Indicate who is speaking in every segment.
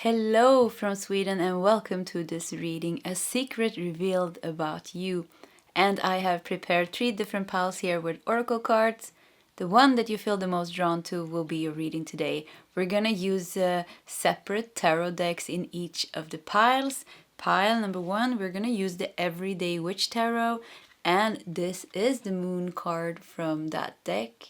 Speaker 1: Hello from Sweden and welcome to this reading, A Secret Revealed About You. And I have prepared 3 different piles here with oracle cards. The one that you feel the most drawn to will be your reading today. We're gonna use separate tarot decks in each of the piles. Pile number 1, we're gonna use the Everyday Witch Tarot, and this is the moon card from that deck.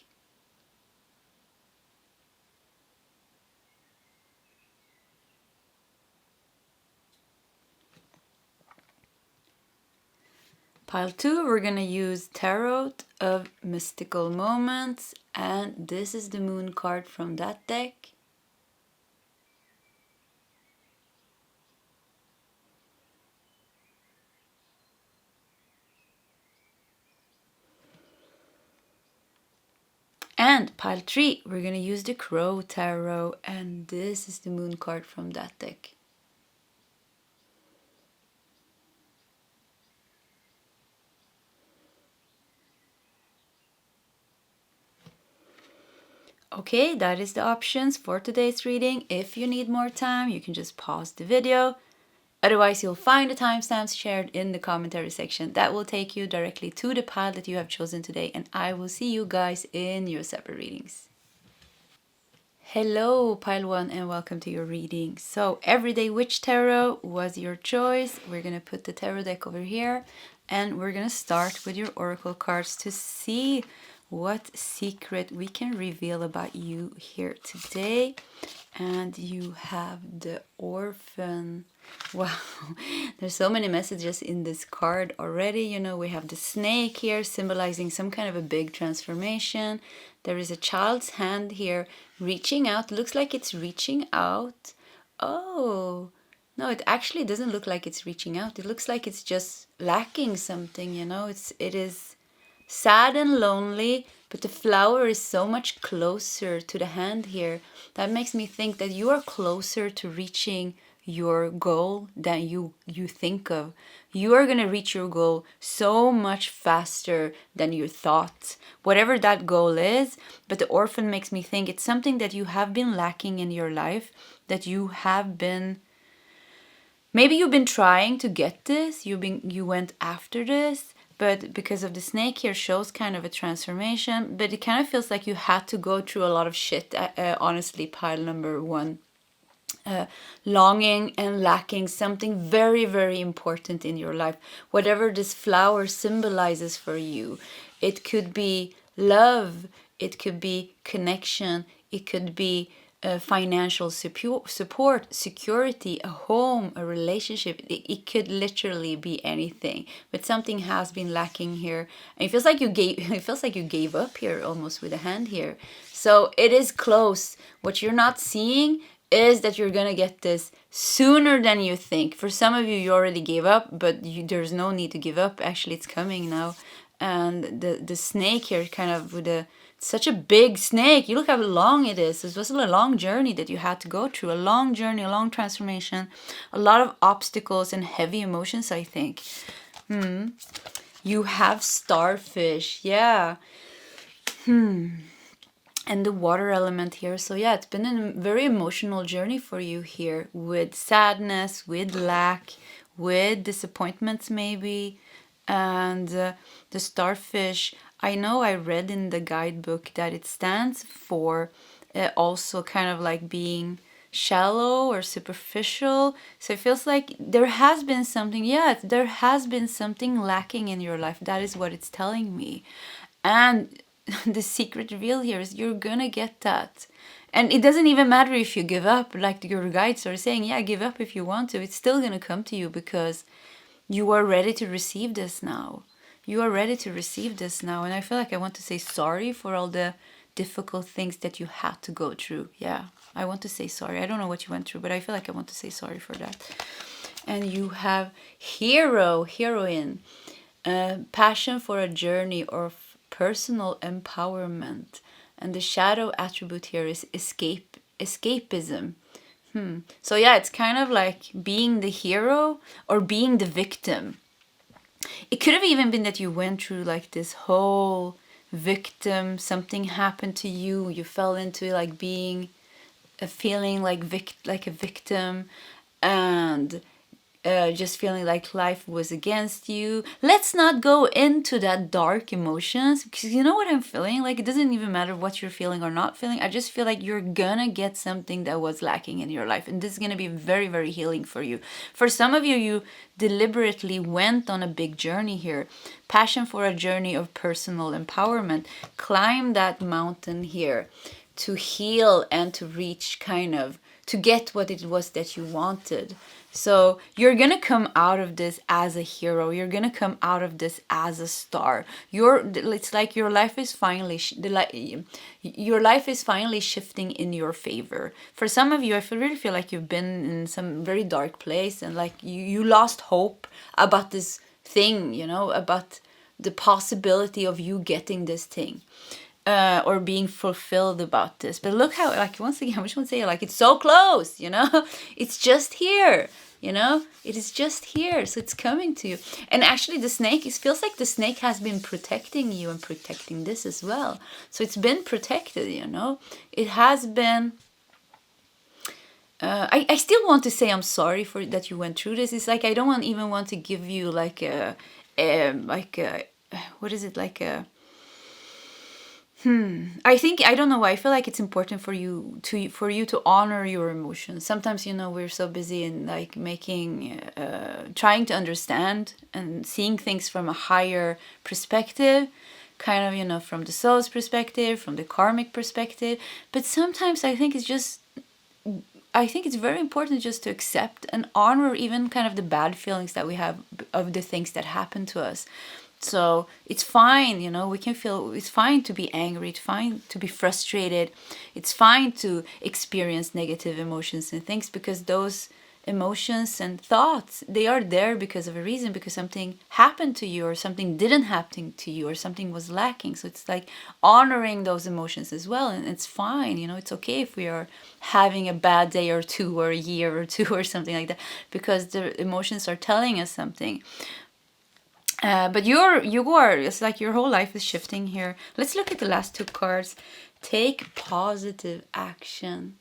Speaker 1: Pile 2, we're gonna use Tarot of Mystical Moments, and this is the moon card from that deck. And pile 3, we're gonna use the Crow Tarot, and this is the moon card from that deck. Okay, that is the options for today's reading. If you need more time, you can just pause the video. Otherwise, you'll find the timestamps shared in the commentary section. That will take you directly to the pile that you have chosen today, and I will see you guys in your separate readings. Hello, pile 1, and welcome to your reading. So, Everyday Witch Tarot was your choice. We're going to put the tarot deck over here, and we're going to start with your oracle cards to see what secret we can reveal about you here today. And you have the Orphan. Wow, there's so many messages in this card already. You know, we have the snake here symbolizing some kind of a big transformation. There is a child's hand here reaching out. Looks like it's reaching out. Oh, no, it actually doesn't look like it's reaching out. It looks like it's just lacking something, you know. It is sad and lonely, but the flower is so much closer to the hand here. That makes me think that you are closer to reaching your goal than you think of. You are going to reach your goal so much faster than you thought, whatever that goal is. But the Orphan makes me think it's something that you have been lacking in your life, that you have been, maybe you've been trying to get this, you went after this, but because of the snake here shows kind of a transformation, but it kind of feels like you had to go through a lot of shit, honestly, pile number 1. Longing and lacking something very, very important in your life. Whatever this flower symbolizes for you, it could be love, it could be connection, it could be financial support, security, a home, a relationship. It could literally be anything, but something has been lacking here, and it feels like you gave up here almost with a hand here. So it is close. What you're not seeing is that you're gonna get this sooner than you think. For some of you, you already gave up, but there's no need to give up. Actually, it's coming now. And the snake here, kind of with such a big snake. You look how long it is. This was a long journey that you had to go through. A long journey, a long transformation, a lot of obstacles and heavy emotions, I think. You have starfish, yeah. And the water element here. So yeah, it's been a very emotional journey for you here, with sadness, with lack, with disappointments maybe. And the starfish, I know I read in the guidebook that it stands for also kind of like being shallow or superficial. So it feels like there has been something, there has been something lacking in your life. That is what it's telling me. And the secret reveal here is you're gonna get that. And it doesn't even matter if you give up, like your guides are saying, yeah, give up if you want to. It's still gonna come to you because you are ready to receive this now. You are ready to receive this now. And I feel like I want to say sorry for all the difficult things that you had to go through. Yeah, I want to say sorry. I don't know what you went through, but I feel like I want to say sorry for that. And you have hero, heroine, passion for a journey or personal empowerment. And the shadow attribute here is escapism. So yeah, it's kind of like being the hero or being the victim. It could have even been that you went through like this whole victim, something happened to you, you fell into like being feeling like a victim, and just feeling like life was against you. Let's not go into that dark emotions, because you know what I'm feeling? Like, it doesn't even matter what you're feeling or not feeling. I just feel like you're gonna get something that was lacking in your life, and this is gonna be very, very healing for you. For some of you, you deliberately went on a big journey here. Passion for a journey of personal empowerment. Climb that mountain here to heal and to reach, kind of, to get what it was that you wanted. So you're gonna come out of this as a hero. You're gonna come out of this as a star. It's like your life is finally your life is finally shifting in your favor. For some of you, really feel like you've been in some very dark place, and like you lost hope about this thing, about the possibility of you getting this thing. Or being fulfilled about this. But look how, like, once again, I just want to say, like, it's so close, it's just here, it is just here. So it's coming to you. And actually the snake, it feels like the snake has been protecting you and protecting this as well. So it's been protected, it has been. I still want to say I'm sorry for that you went through this. It's like, I don't even want to give you like what is it, like a, I don't know why. I feel like it's important for you to honor your emotions. Sometimes, we're so busy in like trying to understand and seeing things from a higher perspective, kind of, from the soul's perspective, from the karmic perspective. But sometimes I think it's very important just to accept and honor even kind of the bad feelings that we have of the things that happen to us. So it's fine, we can feel, it's fine to be angry, it's fine to be frustrated, it's fine to experience negative emotions and things, because those emotions and thoughts, they are there because of a reason, because something happened to you or something didn't happen to you or something was lacking. So it's like honoring those emotions as well. And it's fine, it's okay if we are having a bad day or two or a year or two or something like that, because the emotions are telling us something. But it's like your whole life is shifting here. Let's look at the last two cards. Take positive action.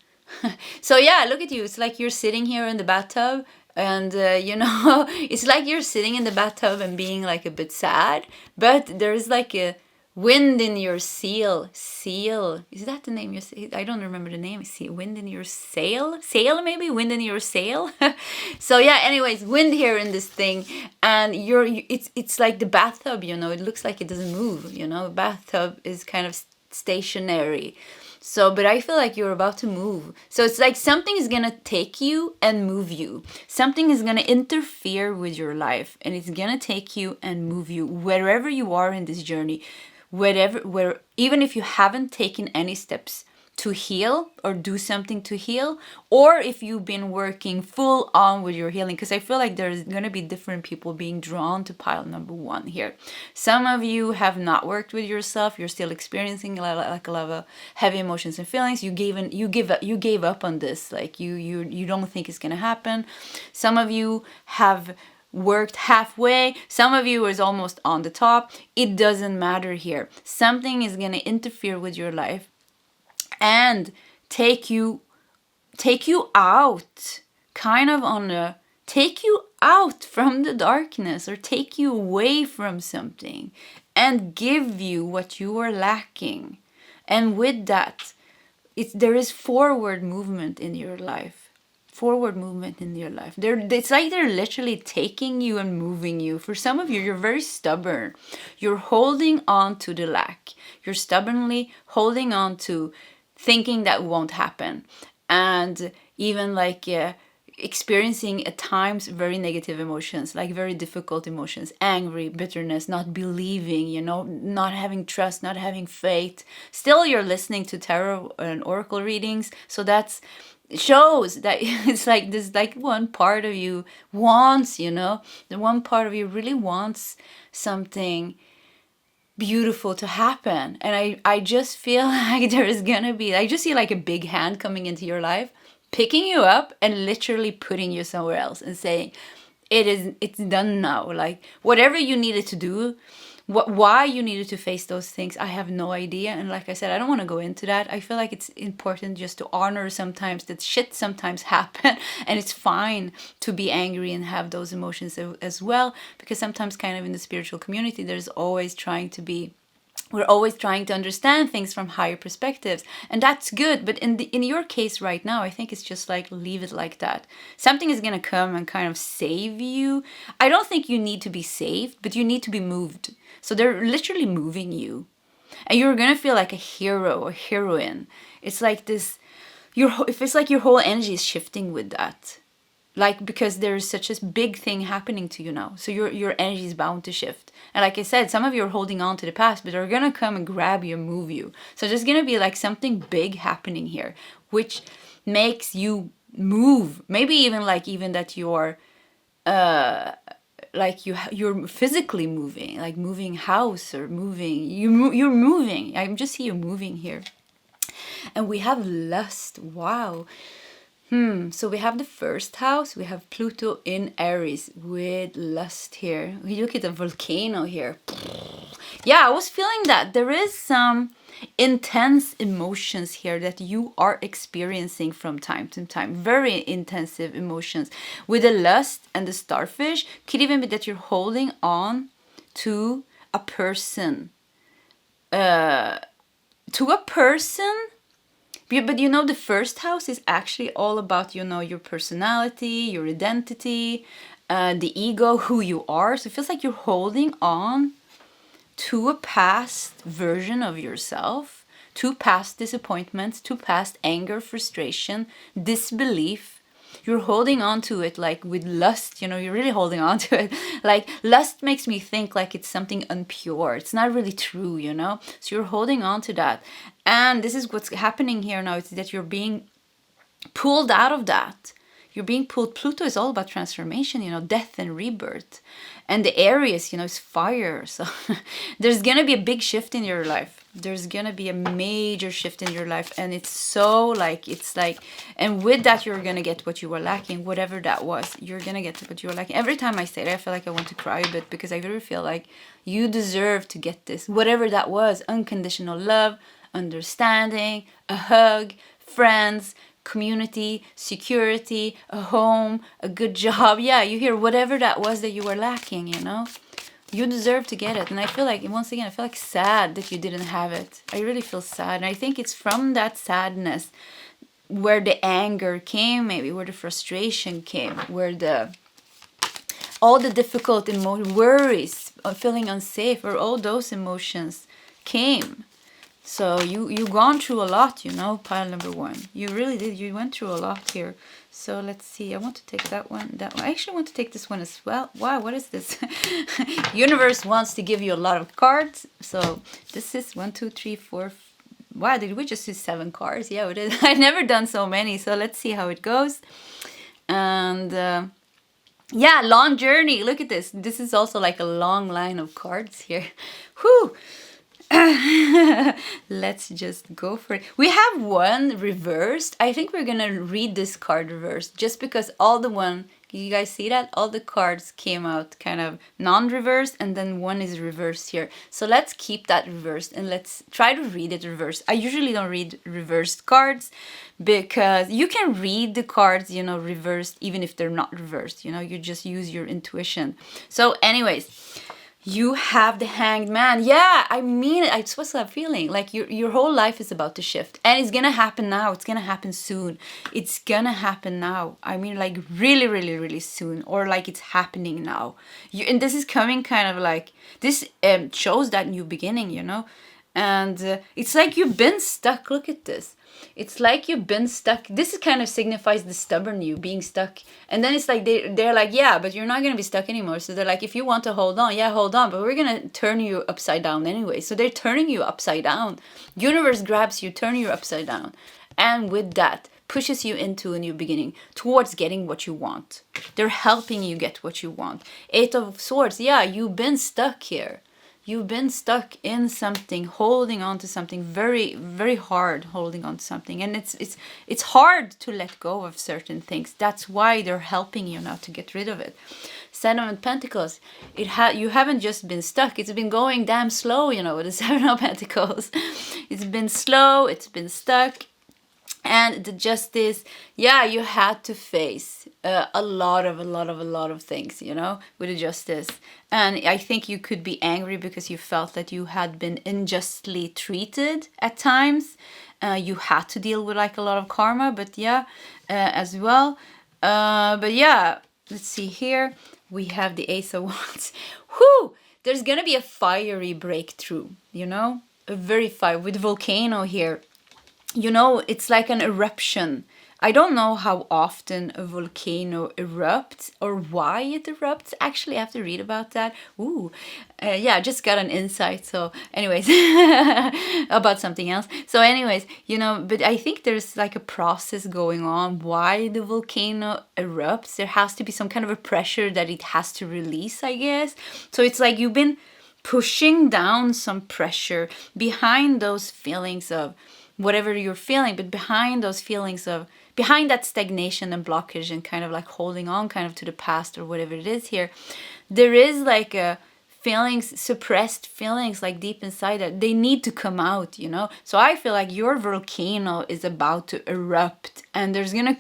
Speaker 1: So yeah, look at you. It's like you're sitting here in the bathtub, and it's like you're sitting in the bathtub and being like a bit sad, but there's like a wind in your sail. Is that the name? I don't remember the name. Wind in your sail? Maybe? Wind in your sail? So yeah, anyways, wind here in this thing. And it's like the bathtub, it looks like it doesn't move, bathtub is kind of stationary. So, but I feel like you're about to move. So it's like something is going to take you and move you. Something is going to interfere with your life, and it's going to take you and move you wherever you are in this journey. Even if you haven't taken any steps to heal or do something to heal, or if you've been working full on with your healing, because I feel like there's going to be different people being drawn to pile number one here. Some of you have not worked with yourself. You're still experiencing a lot of heavy emotions and feelings. You gave up on this. Like you don't think it's going to happen. Some of you have worked halfway. Some of you is almost on the top. It doesn't matter here. Something is going to interfere with your life and take you out, kind of take you out from the darkness, or take you away from something and give you what you are lacking. And with that, there is forward movement in your life. It's like they're literally taking you and moving you. For some of you, you're very stubborn. You're holding on to the lack. You're stubbornly holding on to thinking that won't happen. And even like experiencing at times very negative emotions, like very difficult emotions, angry, bitterness, not believing, not having trust, not having faith. Still, you're listening to tarot and oracle readings. So shows that it's like this, like one part of you wants, the one part of you really wants something beautiful to happen. And I just feel like there is gonna be, I just see like a big hand coming into your life, picking you up and literally putting you somewhere else and saying, it's done now. Like whatever you needed to do, Why you needed to face those things, I have no idea. And like I said, I don't want to go into that. I feel like it's important just to honor sometimes that shit sometimes happen, and it's fine to be angry and have those emotions as well, because sometimes kind of in the spiritual community, we're always trying to understand things from higher perspectives, and that's good. But in your case right now, I think it's just like, leave it like that. Something is gonna come and kind of save you. I don't think you need to be saved, but you need to be moved. So they're literally moving you, and you're gonna feel like a hero or heroine. It's like this. If it's like your whole energy is shifting with that. Like, because there's such a big thing happening to you now, so your energy is bound to shift. And like I said, some of you are holding on to the past, but they're gonna come and grab you and move you. So there's gonna be like something big happening here, which makes you move. Maybe even that you're you're physically moving, like moving house or moving. You're moving. I just see you moving here. And we have lust. Wow. So we have the first house, we have Pluto in Aries with lust here. We look at the volcano here. Yeah, I was feeling that there is some intense emotions here that you are experiencing from time to time. Very intensive emotions. With the lust and the starfish, could even be that you're holding on to a person. But you know, the first house is actually all about, you know, your personality, your identity, the ego, who you are. So it feels like you're holding on to a past version of yourself, to past disappointments, to past anger, frustration, disbelief. You're holding on to it like with lust, you know, you're really holding on to it. Like, lust makes me think like it's something impure. It's not really true, you know? So you're holding on to that. And this is what's happening here now. It's that you're being pulled out of that. You're being pulled. Pluto is all about transformation, you know, death and rebirth. And the Aries, you know, is fire. So there's going to be a big shift in your life. There's going to be a major shift in your life. And it's so like, and with that, you're going to get what you were lacking, whatever that was. You're going to get what you were lacking. Every time I say that, I feel like I want to cry a bit, because I really feel like you deserve to get this. Whatever that was, unconditional love, understanding, a hug, friends, community, security, a home, a good job. Yeah, you hear whatever that was that you were lacking, you know? You deserve to get it. And I feel like, once again, I feel like sad that you didn't have it. I really feel sad. And I think it's from that sadness where the anger came, maybe, where the frustration came, where all the difficult worries, feeling unsafe, or all those emotions came. So you gone through a lot, you know, pile number one. You really did. You went through a lot here. So let's see. I want to take that one. I actually want to take this one as well. Wow, what is this? Universe wants to give you a lot of cards. So this is 1, 2, 3, 4. Wow, did we just do 7 cards? Yeah, we did. I've never done so many. So let's see how it goes. And yeah, long journey. Look at this. This is also like a long line of cards here. Whew. Let's just go for it. We have one reversed. I think we're gonna read this card reversed, just because you guys see that? All the cards came out kind of non-reversed, and then one is reversed here. So let's keep that reversed, and let's try to read it reversed. I usually don't read reversed cards, because you can read the cards, you know, reversed, even if they're not reversed. You know, you just use your intuition. So anyways, you have the Hanged Man. Yeah, I mean it. It's what's that feeling. Like your whole life is about to shift. And it's going to happen now. It's going to happen soon. It's going to happen now. I mean, like really, really, really soon. Or like it's happening now. And this is coming kind of like, this shows that new beginning, you know. And it's like you've been stuck. Look at this. It's like you've been stuck. This kind of signifies the stubborn you being stuck. And then it's like they're like, yeah, but you're not going to be stuck anymore. So they're like, if you want to hold on, yeah, hold on. But we're going to turn you upside down anyway. So they're turning you upside down. Universe grabs you, turn you upside down. And with that, pushes you into a new beginning towards getting what you want. They're helping you get what you want. 8 of Swords. Yeah, you've been stuck here. you've been stuck in something, holding on to something very, very hard, holding on to something. And it's hard to let go of certain things. That's why they're helping you now to get rid of it. Seven of Pentacles, you haven't just been stuck, it's been going damn slow, with the Seven of Pentacles. It's been slow, it's been stuck. And the Justice, yeah, you had to face a lot of things, with the Justice. And I think you could be angry because you felt that you had been unjustly treated at times. You had to deal with like a lot of karma, but yeah, as well. But yeah, let's see here. We have the Ace of Wands. Whew! There's gonna be a fiery breakthrough, a very fire with volcano here. It's like an eruption. I don't know how often a volcano erupts or why it erupts. Actually, I have to read about that. Yeah, I just got an insight. So anyways, about something else. So anyways, but I think there's like a process going on why the volcano erupts. There has to be some kind of a pressure that it has to release, I guess. So it's like you've been pushing down some pressure behind those feelings of whatever you're feeling, but behind those feelings of, behind that stagnation and blockage and kind of like holding on kind of to the past or whatever it is here, there is like a feelings, suppressed feelings like deep inside that they need to come out, So I feel like your volcano is about to erupt and there's gonna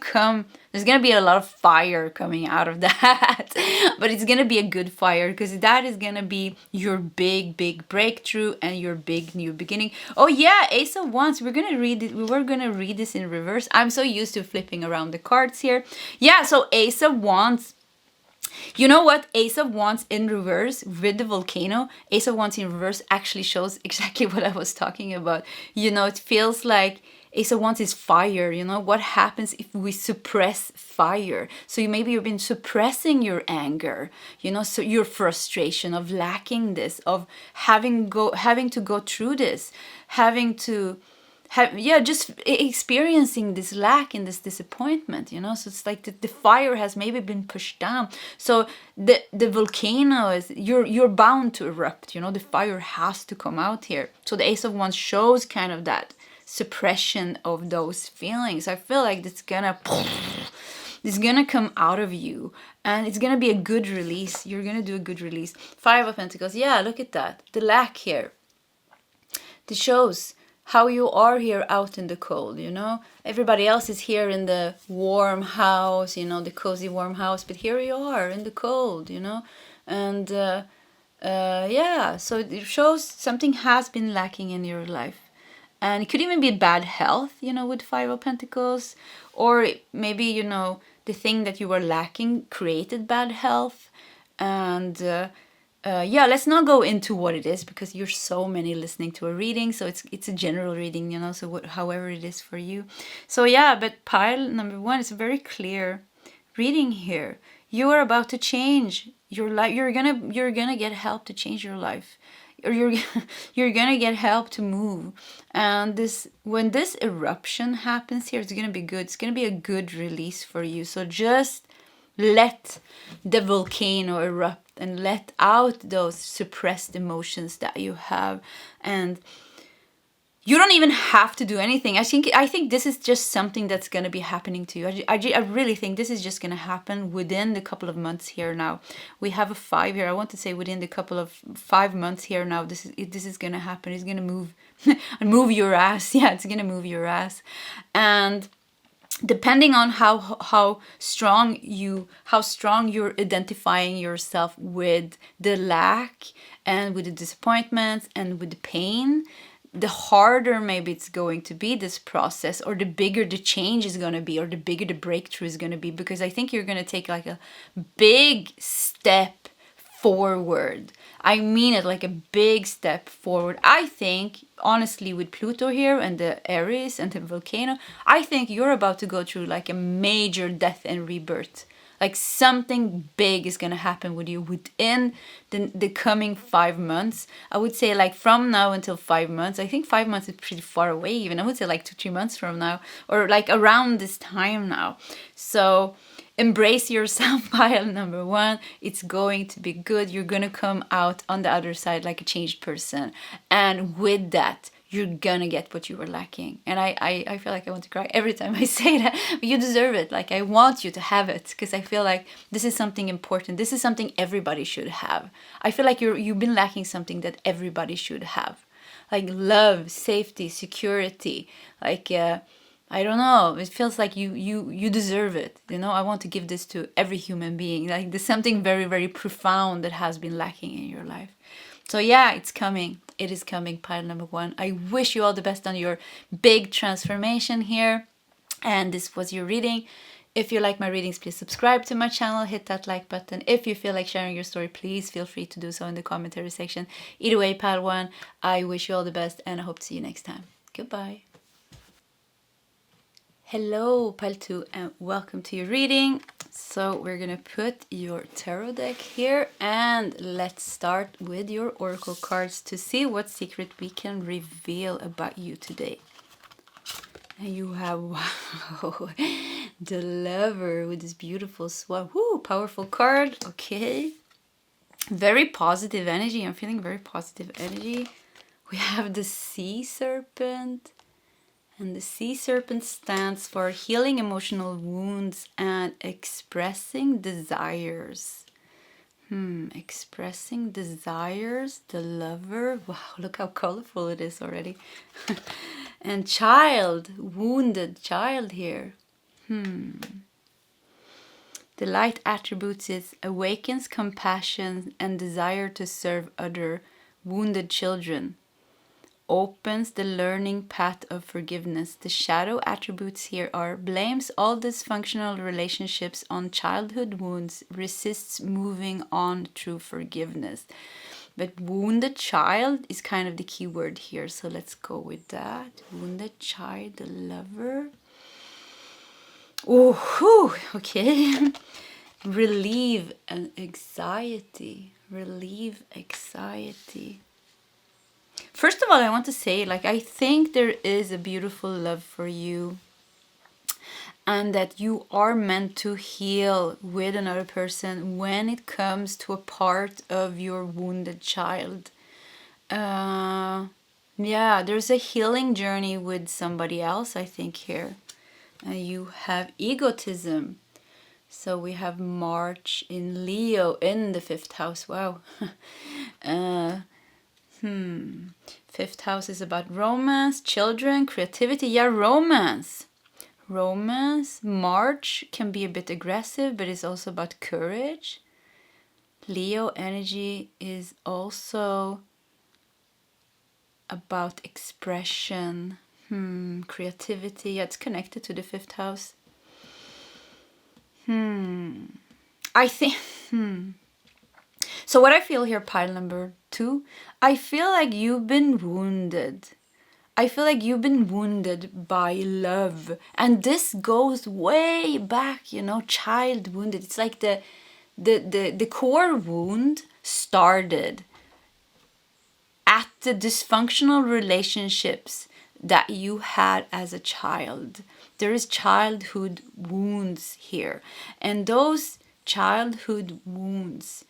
Speaker 1: be a lot of fire coming out of that. But it's gonna be a good fire because that is gonna be your big breakthrough and your big new beginning. Oh yeah, Ace of Wands. We're gonna read it. We were gonna read this in reverse. I'm so used to flipping around the cards here. Yeah, so Ace of Wands. You know what? Ace of Wands in reverse with the volcano. Ace of Wands in reverse actually shows exactly what I was talking about. It feels like Ace of Wands is fire. What happens if we suppress fire? So maybe you've been suppressing your anger, so your frustration of lacking this, of having to go through this, having to just experiencing this lack and this disappointment, so it's like the fire has maybe been pushed down. So the volcano is, you're bound to erupt, the fire has to come out here. So the Ace of Wands shows kind of that suppression of those feelings. I feel like it's gonna come out of you and it's gonna be a good release. You're gonna do a good release. Five of Pentacles, yeah, look at that, the lack here. This shows how you are here out in the cold, Everybody else is here in the warm house, the cozy warm house, but here you are in the cold, And yeah, so it shows something has been lacking in your life. And it could even be bad health, with Five of Pentacles. Or maybe, the thing that you were lacking created bad health. And yeah, let's not go into what it is because you're so many listening to a reading. So it's a general reading, so however it is for you. So yeah, but pile number one is a very clear reading here. You are about to change your life. You're gonna get help to change your life. Or you're gonna get help to move. And when this eruption happens here, it's gonna be good. It's gonna be a good release for you. So just let the volcano erupt and let out those suppressed emotions that you have. And you don't even have to do anything. I think this is just something that's going to be happening to you. I really think this is just going to happen within the couple of months here now. We have a 5 here. I want to say within the couple of 5 months here now. This is going to happen. It's going to move move your ass. Yeah, it's going to move your ass. And depending on how strong you're identifying yourself with the lack and with the disappointments and with the pain, the harder maybe it's going to be, this process, or the bigger the change is going to be, or the bigger the breakthrough is going to be, because I think you're going to take like a big step forward. I mean it, like a big step forward. I think, honestly, with Pluto here and the Aries and the volcano, I think you're about to go through like a major death and rebirth. Like something big is going to happen with you within the coming 5 months. I would say like from now until 5 months. I think 5 months is pretty far away even. I would say like 2-3 months from now, or like around this time now. So embrace yourself, pile number one. It's going to be good. You're going to come out on the other side like a changed person. And with that, you're gonna get what you were lacking. And I feel like I want to cry every time I say that. But you deserve it. Like, I want you to have it, because I feel like this is something important. This is something everybody should have. I feel like you've been lacking something that everybody should have, like love, safety, security. Like, I don't know. It feels like you deserve it. You know, I want to give this to every human being. Like, there's something very, very profound that has been lacking in your life. So yeah, it's coming. It is coming, pile number one. I wish you all the best on your big transformation here. And this was your reading. If you like my readings, please subscribe to my channel. Hit that like button. If you feel like sharing your story, please feel free to do so in the commentary section. Either way, pile one, I wish you all the best, and I hope to see you next time. Goodbye. Hello, pile two, and welcome to your reading. So we're gonna put your tarot deck here, and let's start with your oracle cards to see what secret we can reveal about you today. And you have, wow, the Lover with this beautiful swan. Woo, powerful card. Okay, very positive energy. I'm feeling very positive energy. We have the Sea Serpent. And the Sea Serpent stands for healing emotional wounds and expressing desires. Expressing desires. The Lover. Wow, look how colorful it is already. And child, wounded child here. The light attributes is awakens compassion and desire to serve other wounded children. Opens the learning path of forgiveness. The shadow attributes here are blames all dysfunctional relationships on childhood wounds, resists moving on through forgiveness. But wounded child is kind of the key word here, so let's go with that. Wounded child, the Lover. Oh, okay. Relieve and anxiety. Relieve anxiety. First of all, I want to say, like, I think there is a beautiful love for you, and that you are meant to heal with another person when it comes to a part of your wounded child. Yeah, there's a healing journey with somebody else, I think, here. You have egotism. So we have March in Leo in the 5th house. Wow. Fifth house is about romance, children, creativity. Yeah, romance. Romance. March can be a bit aggressive, but it's also about courage. Leo energy is also about expression. Creativity. Yeah, it's connected to the 5th house. I think... So what I feel here, pile number 2, I feel like you've been wounded. I feel like you've been wounded by love. And this goes way back, you know, child wounded. It's like the core wound started at the dysfunctional relationships that you had as a child. There is childhood wounds here. And those childhood wounds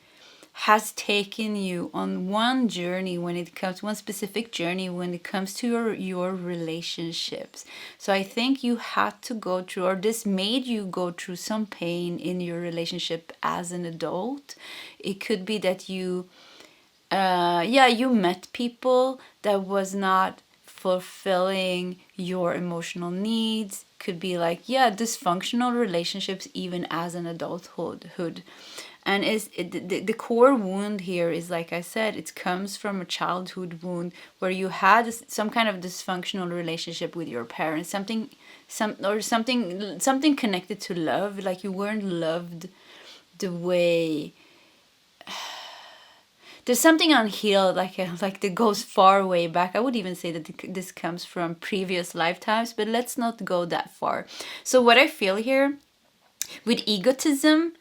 Speaker 1: has taken you on one journey when it comes, one specific journey when it comes to your relationships. So I think you had to go through, or this made you go through some pain in your relationship as an adult. It could be that you met people that was not fulfilling your emotional needs. Could be like, dysfunctional relationships even as an adulthood. And the core wound here is, like I said, it comes from a childhood wound where you had some kind of dysfunctional relationship with your parents, something connected to love, like you weren't loved the way. There's something unhealed, like that goes far way back. I would even say that this comes from previous lifetimes, but let's not go that far. So what I feel here with egotism,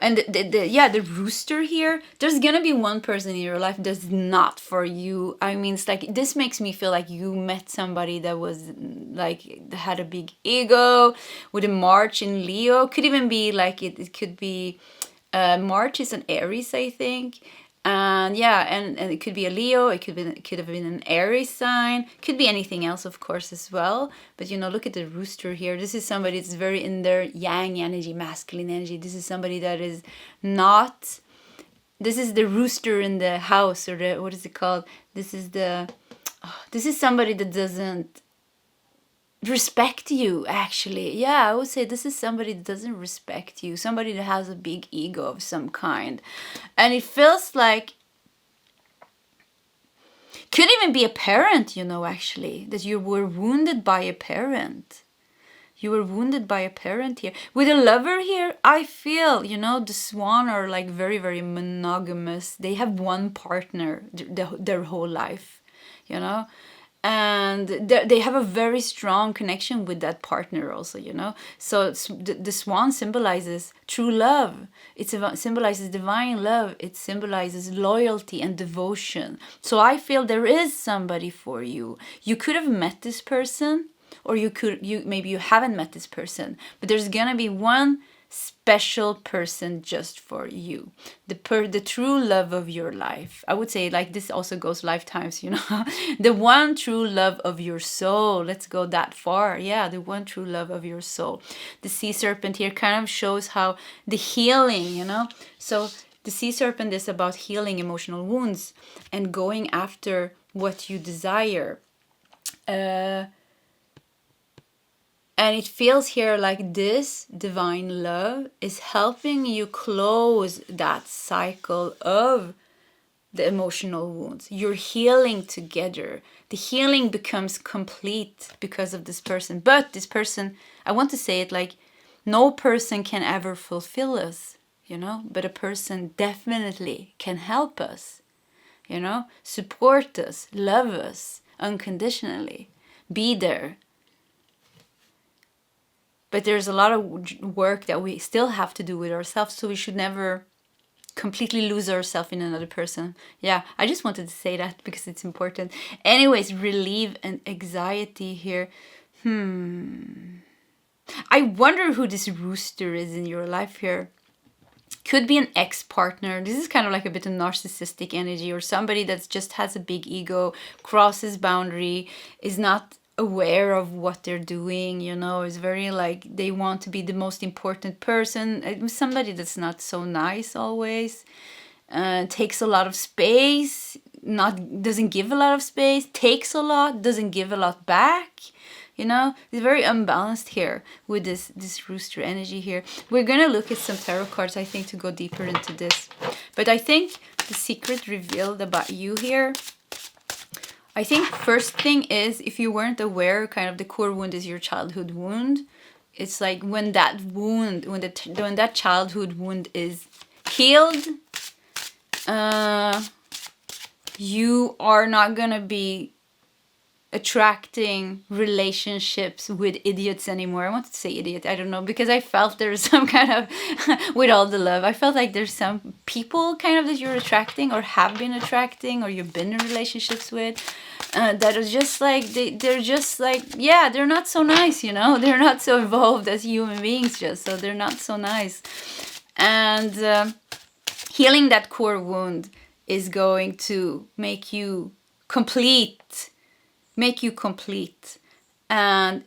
Speaker 1: And the rooster here, there's gonna be one person in your life that's not for you. I mean, it's like, this makes me feel like you met somebody that was like, had a big ego with a March in Leo. Could even be like, it could be, March is an Aries, I think. And yeah, and it could be a Leo, it could have been an Aries sign, could be anything else, of course, as well. But you know, look at the rooster here. This is somebody that's very in their yang energy, masculine energy. This is somebody that is not, this is the rooster in the house, or the, what is it called? This is somebody that doesn't respect you, actually. Yeah, I would say this is somebody that doesn't respect you, somebody that has a big ego of some kind. And it feels like, could even be a parent, you know, actually, that you were wounded by a parent. You were wounded by a parent here. With a lover here, I feel, you know, the swan are like very, very monogamous. They have one partner their whole life, you know. And they have a very strong connection with that partner also, you know. So the swan symbolizes true love. It symbolizes divine love. It symbolizes loyalty and devotion. So I feel there is somebody for you. You could have met this person, or maybe you haven't met this person, but there's gonna be one special person just for you, the true love of your life. I would say, like, this also goes lifetimes, you know. The one true love of your soul. Let's go that far. Yeah, the one true love of your soul. The sea serpent here kind of shows how the healing, you know. So the sea serpent is about healing emotional wounds and going after what you desire. And it feels here like this divine love is helping you close that cycle of the emotional wounds. You're healing together. The healing becomes complete because of this person. But this person, I want to say it like, no person can ever fulfill us, you know, but a person definitely can help us, you know, support us, love us unconditionally, be there. But there's a lot of work that we still have to do with ourselves, so we should never completely lose ourselves in another person. Yeah, I just wanted to say that because it's important. Anyways, relief and anxiety here. I wonder who this rooster is in your life here. Could be an ex-partner. This is kind of like a bit of narcissistic energy, or somebody that just has a big ego, crosses boundary, is not aware of what they're doing, you know, is very like, they want to be the most important person. Somebody that's not so nice always, takes a lot of space, doesn't give a lot of space, takes a lot, doesn't give a lot back, you know. It's very unbalanced here with this rooster energy here. We're gonna look at some tarot cards, I think, to go deeper into this. But I think the secret revealed about you here, I think first thing is, if you weren't aware, kind of the core wound is your childhood wound. It's like when that wound, when that childhood wound is healed, you are not gonna be attracting relationships with idiots anymore. I wanted to say idiot, I don't know, because I felt there's some kind of, with all the love, I felt like there's some people kind of that you're attracting or have been attracting or you've been in relationships with, that are just like, they're just like, yeah, they're not so nice, you know, they're not so evolved as human beings just, so they're not so nice. And healing that core wound is going to make you complete. And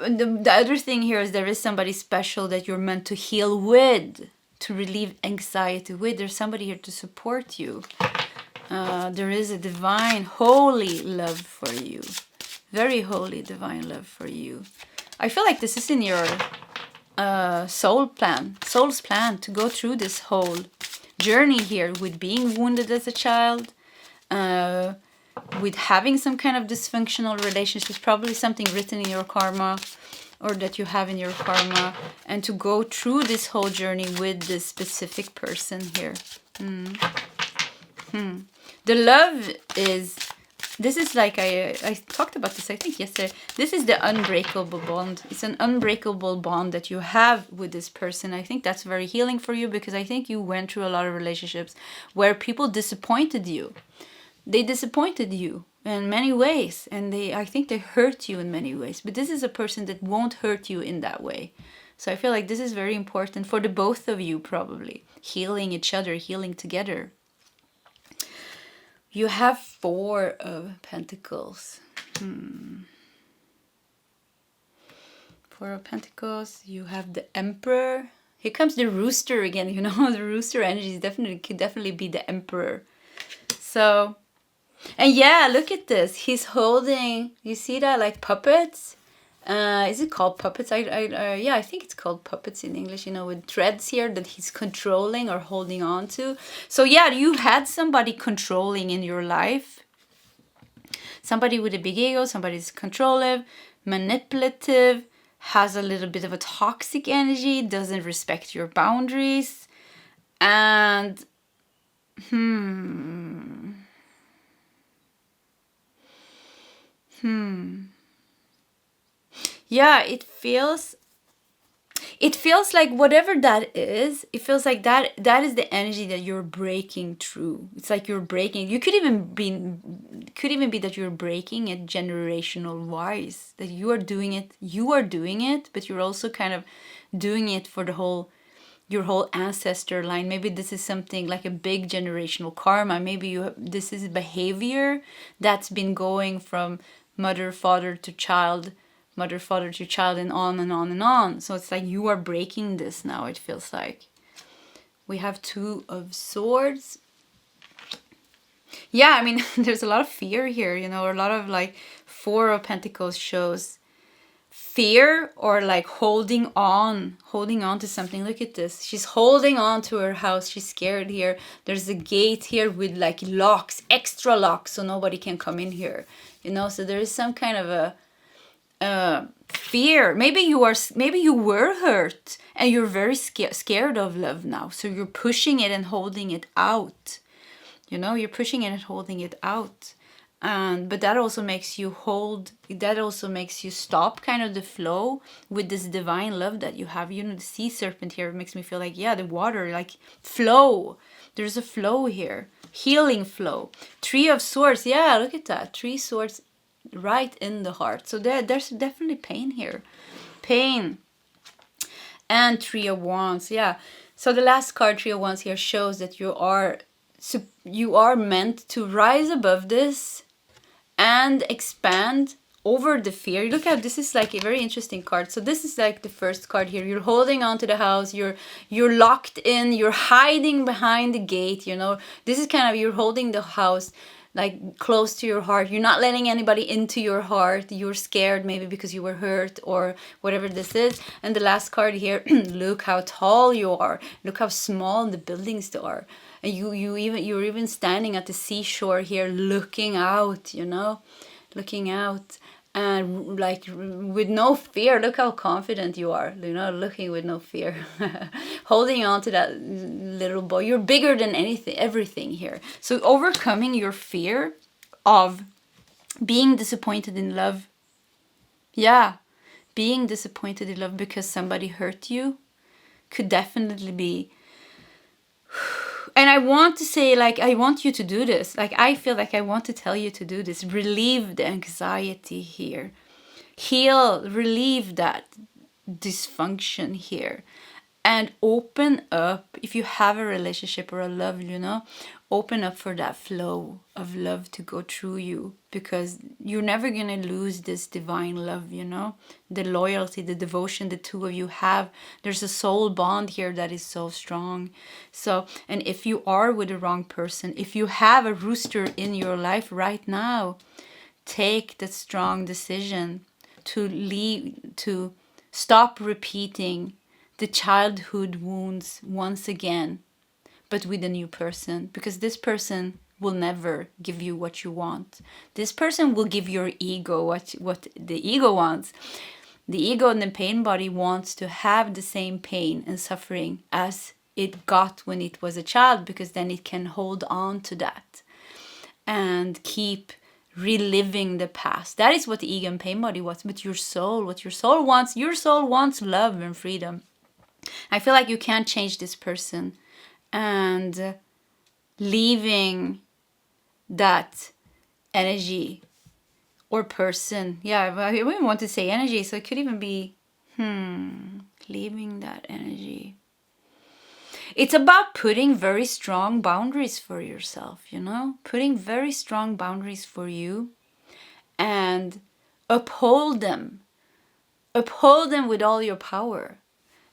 Speaker 1: the other thing here is there is somebody special that you're meant to heal with, to relieve anxiety with. There's somebody here to support you. There is a divine, holy love for you. Very holy, divine love for you. I feel like this is in your soul's plan to go through this whole journey here with being wounded as a child, with having some kind of dysfunctional relationships, probably something written in your karma or that you have in your karma, and to go through this whole journey with this specific person here. The love is This is like, I talked about this, I think, yesterday. This is the unbreakable bond. It's an unbreakable bond that you have with this person. I think that's very healing for you, because I think you went through a lot of relationships where people disappointed you. They disappointed you in many ways, and I think they hurt you in many ways. But this is a person that won't hurt you in that way. So I feel like this is very important for the both of you, probably. Healing each other, healing together. You have 4 of Pentacles. 4 of Pentacles. You have the Emperor. Here comes the Rooster again. You know, the Rooster energy could definitely be the Emperor. So, and yeah, look at this. He's holding, you see that, like puppets? Is it called puppets? Yeah, I think it's called puppets in English, you know, with threads here that he's controlling or holding on to. So yeah, you had somebody controlling in your life. Somebody with a big ego, somebody's controlling, manipulative, has a little bit of a toxic energy, doesn't respect your boundaries. And, yeah, it feels like whatever that is, it feels like that is the energy that you're breaking through. It's like you're breaking. You could even be that you're breaking it generational wise, that you are doing it, but you're also kind of doing it for your whole ancestor line. Maybe this is something like a big generational karma. Maybe this is behavior that's been going from mother, father to child, and on and on and on. So it's like you are breaking this now, it feels like. We have 2 of Swords. Yeah, I mean, there's a lot of fear here, you know, a lot of like 4 of Pentacles shows fear, or like holding on to something. Look at this. She's holding on to her house. She's scared here. There's a gate here with like locks, extra locks, so nobody can come in here, you know. So there is some kind of a fear. Maybe you were hurt and you're very scared of love now, so you're pushing it and holding it out, you know. You're pushing it and holding it out, but that also makes you stop kind of the flow with this divine love that you have. You know, the sea serpent here makes me feel like, yeah, the water, like flow. There's a flow here, healing flow. 3 of Swords. Yeah, look at that. 3 swords right in the heart. So there's definitely pain here. Pain. And 3 of Wands. Yeah. So the last card, 3 of Wands, here shows that you are meant to rise above this and expand over the fear. Look how this is like a very interesting card. So this is like the first card here. You're holding on to the house. You're locked in. You're hiding behind the gate, you know. This is kind of, you're holding the house like close to your heart. You're not letting anybody into your heart. You're scared maybe because you were hurt or whatever this is. And the last card here, look how tall you are. Look how small the buildings are. And you're even standing at the seashore here, looking out, you know, looking out. And like with no fear. Look how confident you are, you know, looking with no fear. Holding on to that little boy. You're bigger than everything here. So overcoming your fear of being disappointed in love. Yeah, being disappointed in love because somebody hurt you could definitely be. And I want to say, like, I want you to do this. Like, I feel like I want to tell you to do this. Relieve the anxiety here. Heal, relieve that dysfunction here. And open up, if you have a relationship or a love, you know, open up for that flow of love to go through you. Because you're never going to lose this divine love, you know. The loyalty, the devotion the 2 of you have. There's a soul bond here that is so strong. So, and if you are with the wrong person, if you have a rooster in your life right now, take the strong decision to stop repeating the childhood wounds once again, but with a new person, because this person will never give you what you want. This person will give your ego what the ego wants. The ego and the pain body wants to have the same pain and suffering as it got when it was a child, because then it can hold on to that and keep reliving the past. That is what the ego and pain body was. But your soul, what your soul wants love and freedom. I feel like you can't change this person, and leaving that energy or person. Yeah, I wouldn't want to say energy, so it could even be leaving that energy. It's about putting very strong boundaries for yourself, putting very strong boundaries for you, and uphold them with all your power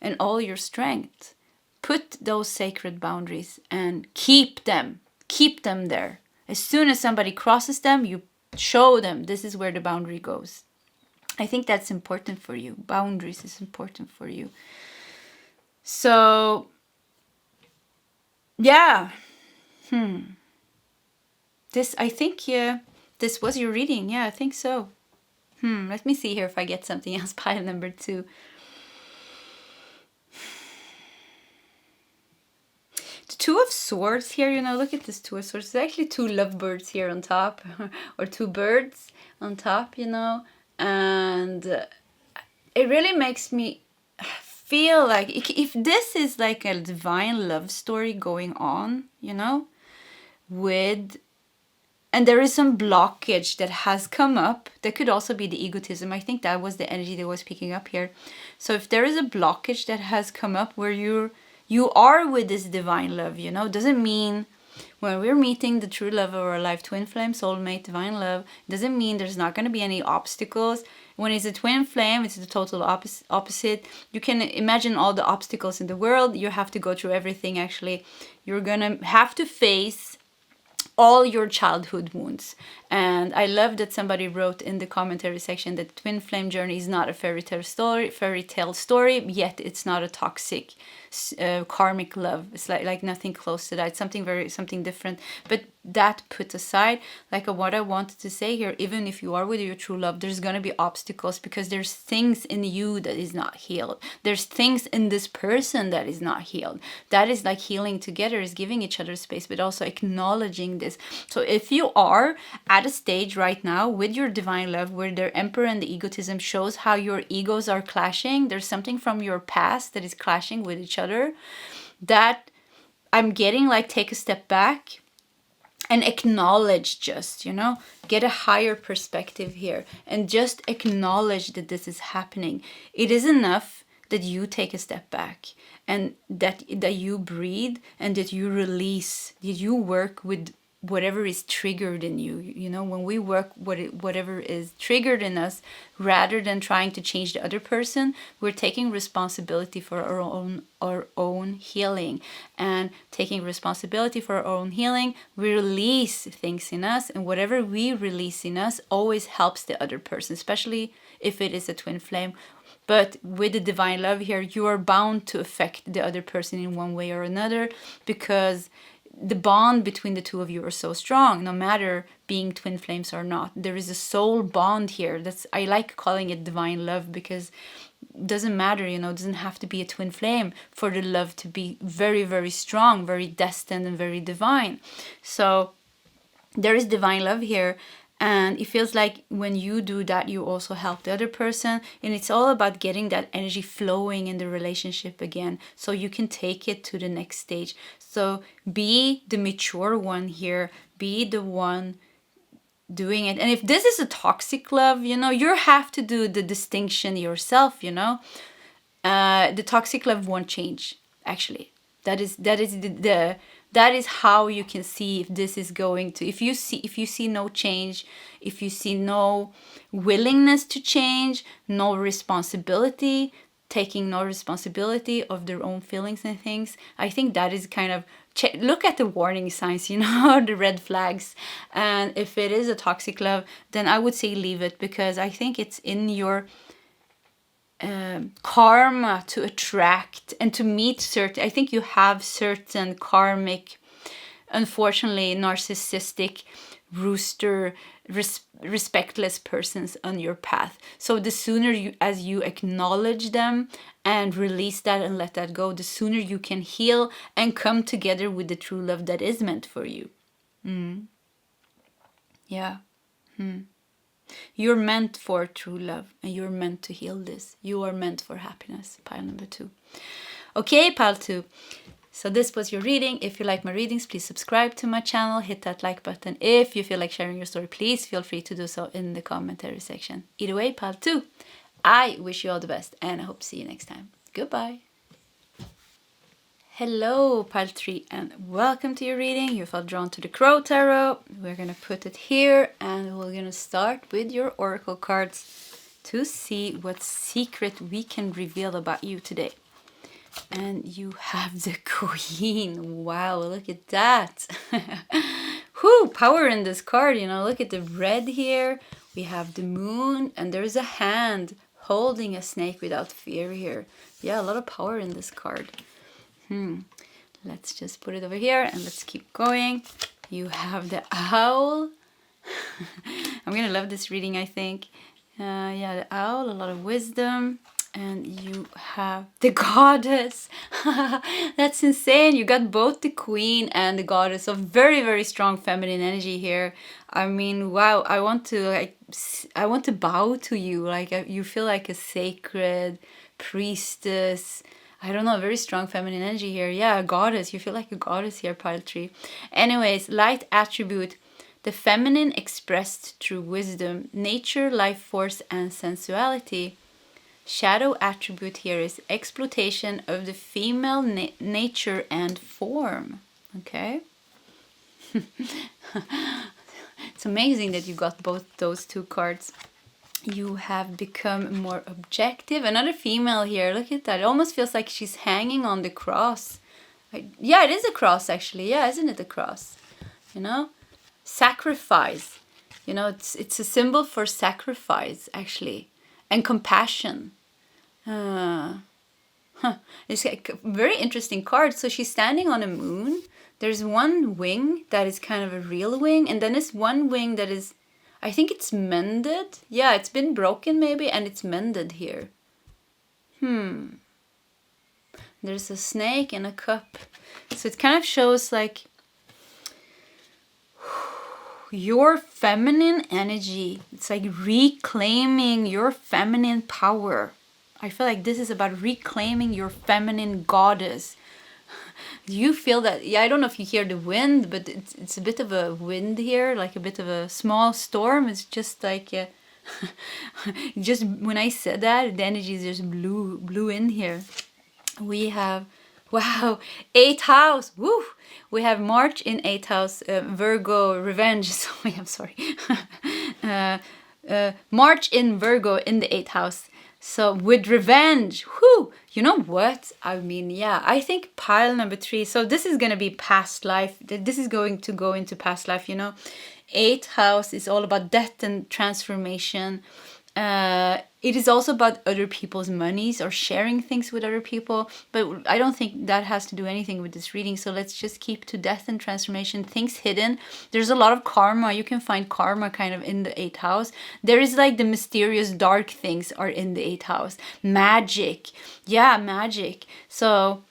Speaker 1: and all your strength. Put those sacred boundaries and keep them there. As soon as somebody crosses them, you show them this is where the boundary goes. I think that's important for you. Boundaries is important for you. So, yeah. I think, this was your reading. Yeah, I think so. Let me see here if I get something else. Pile number 2. The 2 of Swords here, look at this 2 of Swords. There's actually 2 lovebirds here on top, or 2 birds on top, and it really makes me feel like if this is like a divine love story going on, and there is some blockage that has come up. That could also be the egotism. I think that was the energy that was picking up here. So if there is a blockage that has come up where you are with this divine love, doesn't mean when we're meeting the true love of our life, twin flame, soulmate, divine love, doesn't mean there's not going to be any obstacles. When it's a twin flame, it's the total opposite. You can imagine all the obstacles in the world. You have to go through everything, actually. You're going to have to face all your childhood wounds. And I love that somebody wrote in the commentary section that twin flame journey is not a fairy tale story, yet it's not a toxic karmic love. It's like nothing close to that. It's something different. But that put aside, like what I wanted to say here, even if you are with your true love, there's going to be obstacles because there's things in you that is not healed. There's things in this person that is not healed. That is like healing together, is giving each other space, but also acknowledging this. So if you are at a stage right now with your divine love where the emperor and the egotism shows how your egos are clashing, there's something from your past that is clashing with each other, that I'm getting like, take a step back and acknowledge, just, get a higher perspective here and just acknowledge that this is happening. It is enough that you take a step back and that you breathe and that you release, that you work with whatever is triggered in you. When we work whatever is triggered in us, rather than trying to change the other person, we're taking responsibility for our own healing. And taking responsibility for our own healing, we release things in us, and whatever we release in us always helps the other person, especially if it is a twin flame. But with the divine love here, you are bound to affect the other person in one way or another, because the bond between the two of you are so strong, no matter being twin flames or not. There is a soul bond here. I like calling it divine love, because it doesn't matter, it doesn't have to be a twin flame for the love to be very, very strong, very destined and very divine. So there is divine love here. And it feels like when you do that, you also help the other person. And it's all about getting that energy flowing in the relationship again, so you can take it to the next stage. So be the mature one here. Be the one doing it. And if this is a toxic love, you have to do the distinction yourself, the toxic love won't change, actually. That is how you can see if this is going to, if you see no change, if you see no willingness to change, no responsibility, taking no responsibility of their own feelings and things, I think that is kind of, look at the warning signs, the red flags. And if it is a toxic love, then I would say leave it, because I think it's in your karma to attract and to meet certain, I think you have certain karmic, unfortunately narcissistic, rooster, respectless persons on your path. So the sooner as you acknowledge them and release that and let that go, the sooner you can heal and come together with the true love that is meant for you. Yeah. You're meant for true love, and you're meant to heal this. You are meant for happiness, pile number 2. Okay, pile 2. So this was your reading. If you like my readings, please subscribe to my channel. Hit that like button. If you feel like sharing your story, please feel free to do so in the commentary section. Either way, pile 2, I wish you all the best, and I hope to see you next time. Goodbye. Hello, pile 3, and welcome to your reading. You felt drawn to the Crow Tarot. We're going to put it here, and we're going to start with your oracle cards to see what secret we can reveal about you today. And you have the Queen. Wow, look at that. Whew, power in this card, you know. Look at the red here. We have the Moon, and there's a hand holding a snake without fear here. Yeah, a lot of power in this card. Let's just put it over here and let's keep going. You have the Owl. I'm gonna love this reading, I think. Yeah, the Owl, a lot of wisdom. And you have the Goddess. That's insane. You got both the Queen and the Goddess. So very, very strong feminine energy here. I mean, wow, I want to bow to you. Like, you feel like a sacred priestess. I don't know, very strong feminine energy here. Yeah, a goddess. You feel like a goddess here, pile 3. Anyways, light attribute. The feminine expressed through wisdom, nature, life force, and sensuality. Shadow attribute here is exploitation of the female nature and form. Okay? It's amazing that you got both those 2 cards. You have become more objective. Another female here. Look at that. It almost feels like she's hanging on the cross. Yeah, it is a cross, actually. Yeah, isn't it a cross? You know? Sacrifice. You know, it's a symbol for sacrifice, actually. And compassion. It's like a very interesting card. So she's standing on a moon. There's one wing that is kind of a real wing. And then there's one wing that is... I think it's mended. Yeah, it's been broken maybe, and it's mended here. There's a snake and a cup. So it kind of shows like your feminine energy. It's like reclaiming your feminine power. I feel like this is about reclaiming your feminine goddess. Do you feel that? Yeah, I don't know if you hear the wind, but it's a bit of a wind here, like a bit of a small storm. It's just like, just when I said that, the energy just blew in here. We have, wow, 8th house. Woo! We have March in 8th house, Virgo, revenge. Sorry, I'm sorry. March in Virgo in the 8th house. So with revenge, whoo, you know what? I mean, yeah, I think pile number 3. So this is going to be past life. This is going to go into past life, you know. 8th house is all about death and transformation. It is also about other people's monies or sharing things with other people. But I don't think that has to do anything with this reading. So let's just keep to death and transformation, things hidden. There's a lot of karma. You can find karma kind of in the 8th house. There is like the mysterious dark things are in the 8th house. Magic. Yeah, magic. So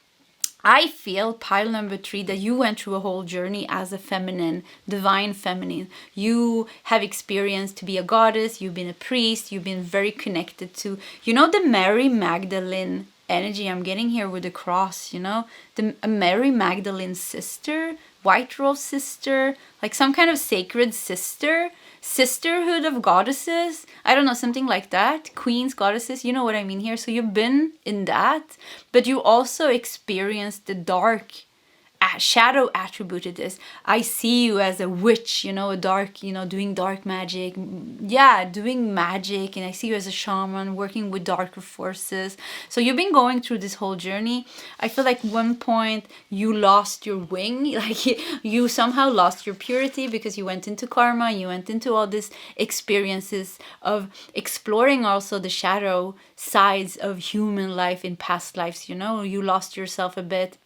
Speaker 1: I feel, pile number 3, that you went through a whole journey as a feminine, divine feminine. You have experienced to be a goddess, you've been a priest, you've been very connected to, you know, the Mary Magdalene energy I'm getting here with the cross, you know, a Mary Magdalene sister, white rose sister, like some kind of sacred sisterhood of goddesses. I don't know, something like that. Queens, goddesses, you know what I mean here. So you've been in that, but you also experienced the dark shadow attributed this. I see you as a witch, you know, a dark, you know, doing dark magic. Yeah, doing magic. And I see you as a shaman working with darker forces. So you've been going through this whole journey. I feel like one point you lost your wing. Like you somehow lost your purity because you went into karma. You went into all these experiences of exploring also the shadow sides of human life in past lives. You know, you lost yourself a bit.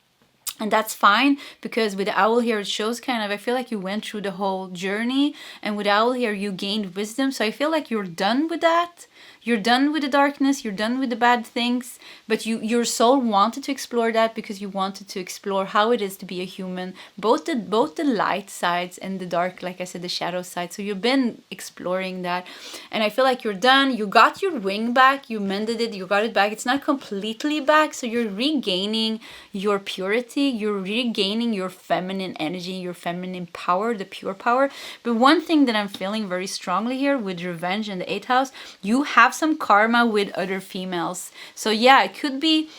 Speaker 1: And that's fine, because with the owl here, it shows kind of, I feel like you went through the whole journey, and with the owl here, you gained wisdom. So I feel like you're done with that. You're done with the darkness, you're done with the bad things, but your soul wanted to explore that, because you wanted to explore how it is to be a human, both the light sides and the dark, like I said, the shadow side. So you've been exploring that, and I feel like you're done. You got your wing back, you mended it, you got it back. It's not completely back, so you're regaining your purity, you're regaining your feminine energy, your feminine power, the pure power. But one thing that I'm feeling very strongly here with revenge in the 8th house, you have some karma with other females. So yeah, it could be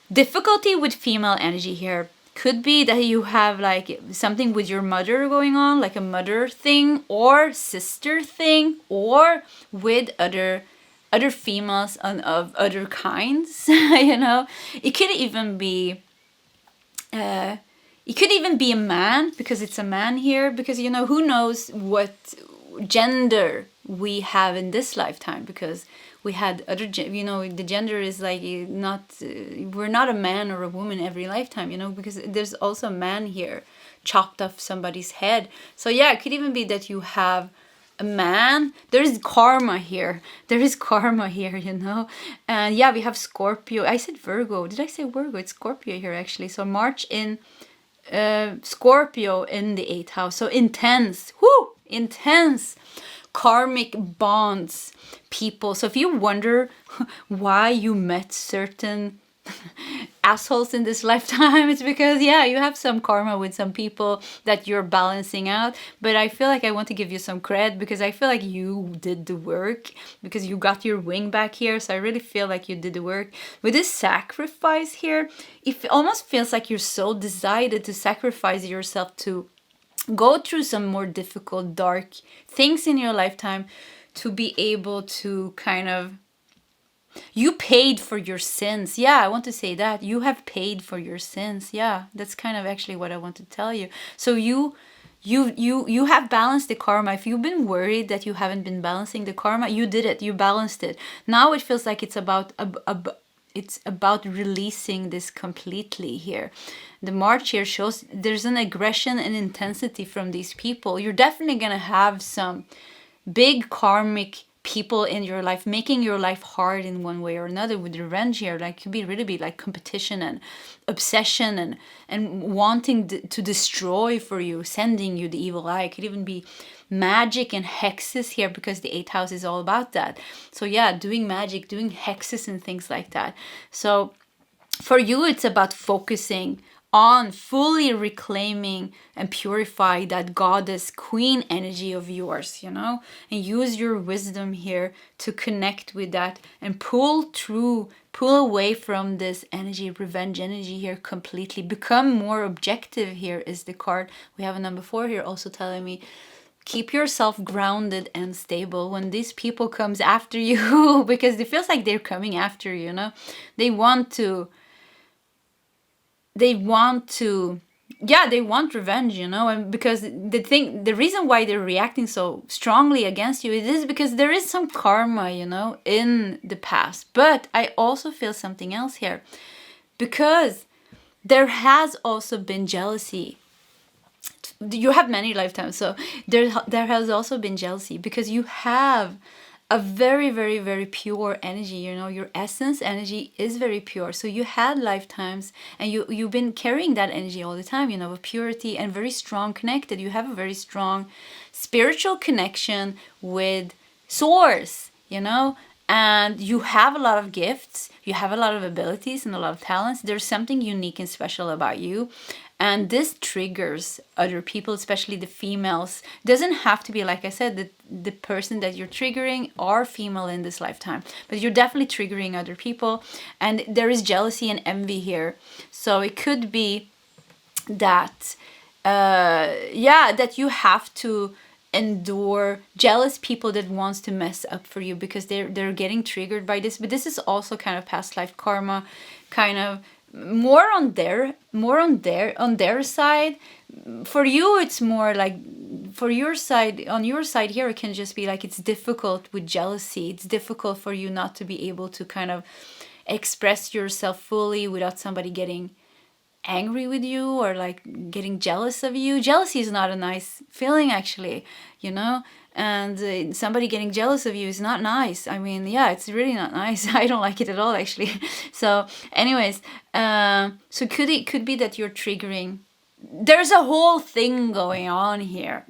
Speaker 1: difficulty with female energy here. Could be that you have like something with your mother going on, like a mother thing or sister thing, or with other females of other kinds. You know, it could even be a man, because it's a man here, because, you know, who knows what gender we have in this lifetime, because we had other, you know, the gender is like not, we're not a man or a woman every lifetime, you know, because there's also a man here chopped off somebody's head. So yeah, it could even be that you have a man. There is karma here. There is karma here, you know. And yeah, we have Scorpio. I said Virgo. Did I say Virgo? It's Scorpio here, actually. So March in Scorpio in the 8th house. So intense. Whoo! Intense. Karmic bonds, people. So if you wonder why you met certain assholes in this lifetime, it's because, yeah, you have some karma with some people that you're balancing out. But I feel like I want to give you some credit, because I feel like you did the work, because you got your wing back here. So I really feel like you did the work. With this sacrifice here, it almost feels like you're so decided to sacrifice yourself to go through some more difficult, dark things in your lifetime, to be able to kind of, you paid for your sins. Yeah, I want to say that. You have paid for your sins. Yeah, that's kind of actually what I want to tell you. So you have balanced the karma. If you've been worried that you haven't been balancing the karma, you did it. You balanced it. Now it feels like it's about releasing this completely here. The March here shows there's an aggression and intensity from these people. You're definitely gonna have some big karmic people in your life making your life hard in one way or another. With revenge here, like, could be really be like competition and obsession and wanting to destroy for you, sending you the evil eye. It could even be magic and hexes here, because the 8th house is all about that. So yeah, doing magic, doing hexes and things like that. So for you, it's about focusing on fully reclaiming and purify that goddess queen energy of yours, you know, and use your wisdom here to connect with that and pull away from this energy, revenge energy here completely. Become more objective here is the card. We have a number 4 here also telling me, keep yourself grounded and stable when these people comes after you, because it feels like they're coming after you, you know. They want revenge, you know. And because the reason why they're reacting so strongly against you, it is because there is some karma, you know, in the past. But I also feel something else here, because there has also been jealousy. You have many lifetimes, so there has also been jealousy, because you have a very, very, very pure energy, you know. Your essence energy is very pure. So you had lifetimes, and you've been carrying that energy all the time, you know, of purity, and very strong connected. You have a very strong spiritual connection with source, you know, and you have a lot of gifts, you have a lot of abilities and a lot of talents. There's something unique and special about you. And this triggers other people, especially the females. Doesn't have to be, like I said, that the person that you're triggering are female in this lifetime, but you're definitely triggering other people. And there is jealousy and envy here. So it could be that, that you have to endure jealous people that wants to mess up for you, because they're getting triggered by this. But this is also kind of past life karma, kind of more on their side. For you, it's more like, for your side, on your side here, it can just be like, it's difficult with jealousy. It's difficult for you not to be able to kind of express yourself fully without somebody getting angry with you or like getting jealous of you. Jealousy is not a nice feeling, actually, you know. And somebody getting jealous of you is not nice. I mean, yeah, it's really not nice. I don't like it at all, actually. So anyways, so could be that you're triggering. There's a whole thing going on here.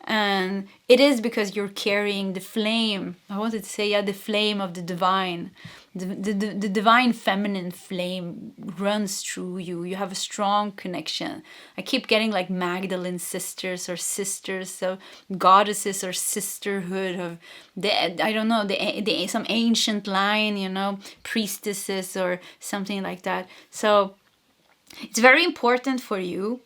Speaker 1: And it is because you're carrying the flame. I wanted to say, yeah, the flame of the divine. The divine feminine flame runs through you. You have a strong connection. I keep getting like Magdalene sisters or sisters, so goddesses or sisterhood of the, I don't know, the some ancient line, you know, priestesses or something like that. So it's very important for you